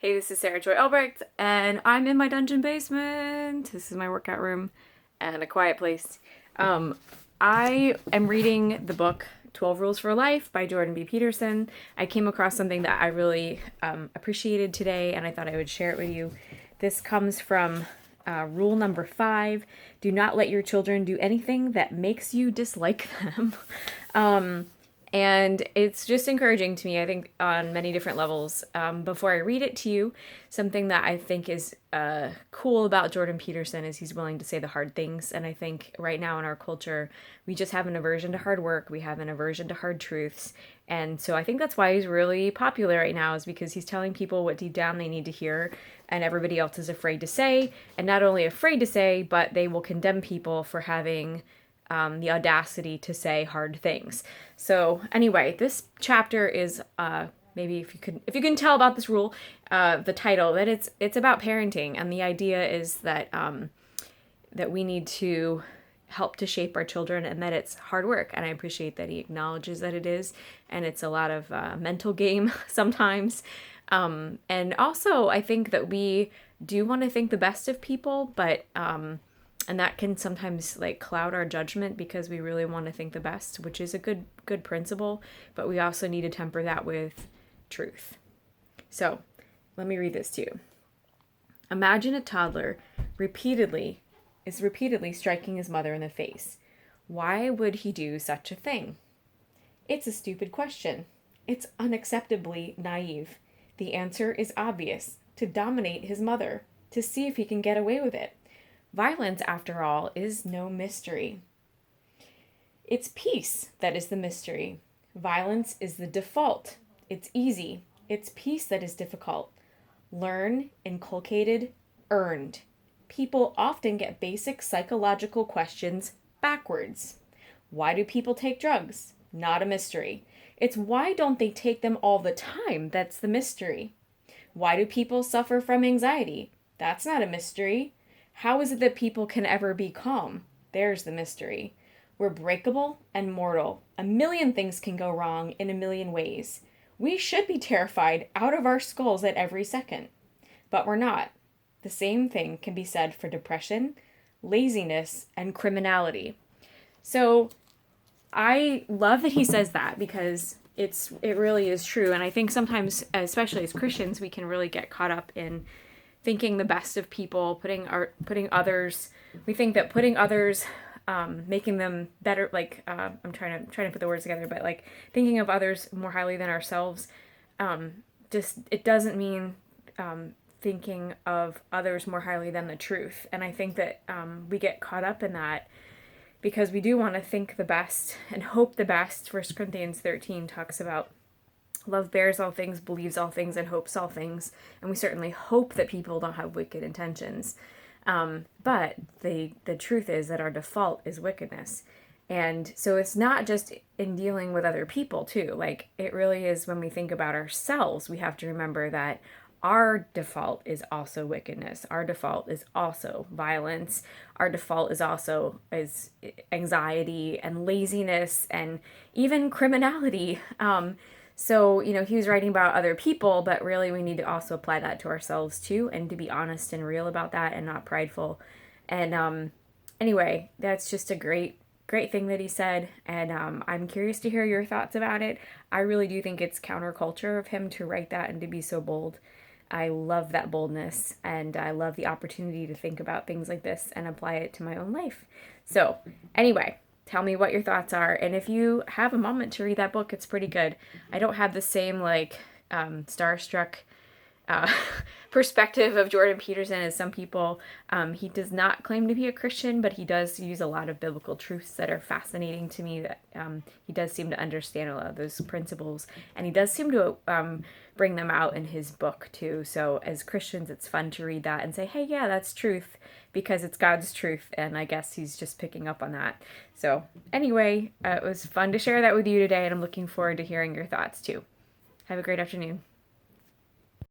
Hey, this is Sarah Joy Albrecht, and I'm in my dungeon basement. This is my workout room and a quiet place. I am reading the book 12 Rules for Life by Jordan B. Peterson. I came across something that I really appreciated today, and I thought I would share it with you. This comes from rule number 5. Do not let your children do anything that makes you dislike them. And it's just encouraging to me, I think, on many different levels. Before I read it to you, something that I think is cool about Jordan Peterson is he's willing to say the hard things. And I think right now in our culture, we just have an aversion to hard work. We have an aversion to hard truths. And so I think that's why he's really popular right now, is because he's telling people what deep down they need to hear and everybody else is afraid to say. And not only afraid to say, but they will condemn people for having the audacity to say hard things. So anyway, this chapter is maybe if you can tell about this rule, the title, that it's about parenting, and the idea is that that we need to help to shape our children, and that it's hard work. And I appreciate that he acknowledges that it is, and it's a lot of mental game sometimes. And also, I think that we do want to think the best of people, but and that can sometimes like cloud our judgment because we really want to think the best, which is a good principle, but we also need to temper that with truth. So let me read this to you. Imagine a toddler repeatedly striking his mother in the face. Why would he do such a thing? It's a stupid question. It's unacceptably naive. The answer is obvious: to dominate his mother, to see if he can get away with it. Violence, after all, is no mystery. It's peace that is the mystery. Violence is the default. It's easy. It's peace that is difficult. Learn, inculcated, earned. People often get basic psychological questions backwards. Why do people take drugs? Not a mystery. It's why don't they take them all the time that's the mystery. Why do people suffer from anxiety? That's not a mystery. How is it that people can ever be calm? There's the mystery. We're breakable and mortal. A million things can go wrong in a million ways. We should be terrified out of our skulls at every second. But we're not. The same thing can be said for depression, laziness, and criminality. So I love that he says that, because it really is true. And I think sometimes, especially as Christians, we can really get caught up in thinking the best of people, putting others. We think that putting others, making them better. Like I'm trying to put the words together, but like thinking of others more highly than ourselves. Just it doesn't mean thinking of others more highly than the truth. And I think that we get caught up in that because we do want to think the best and hope the best. 1 Corinthians 13 talks about love bears all things, believes all things, and hopes all things. And we certainly hope that people don't have wicked intentions. But the truth is that our default is wickedness. And so it's not just in dealing with other people too. Like it really is when we think about ourselves, we have to remember that our default is also wickedness. Our default is also violence. Our default is also anxiety and laziness and even criminality. So, he was writing about other people, but really we need to also apply that to ourselves too, and to be honest and real about that and not prideful. And anyway, that's just a great thing that he said. And I'm curious to hear your thoughts about it. I really do think it's counterculture of him to write that and to be so bold. I love that boldness, and I love the opportunity to think about things like this and apply it to my own life. So anyway, tell me what your thoughts are. And if you have a moment to read that book, it's pretty good. I don't have the same starstruck perspective of Jordan Peterson as some people. He does not claim to be a Christian, but he does use a lot of biblical truths that are fascinating to me, that he does seem to understand a lot of those principles, and he does seem to bring them out in his book too. So as Christians, it's fun to read that and say, hey, yeah, that's truth, because it's God's truth, and I guess he's just picking up on that. So anyway, it was fun to share that with you today, and I'm looking forward to hearing your thoughts too. Have a great afternoon.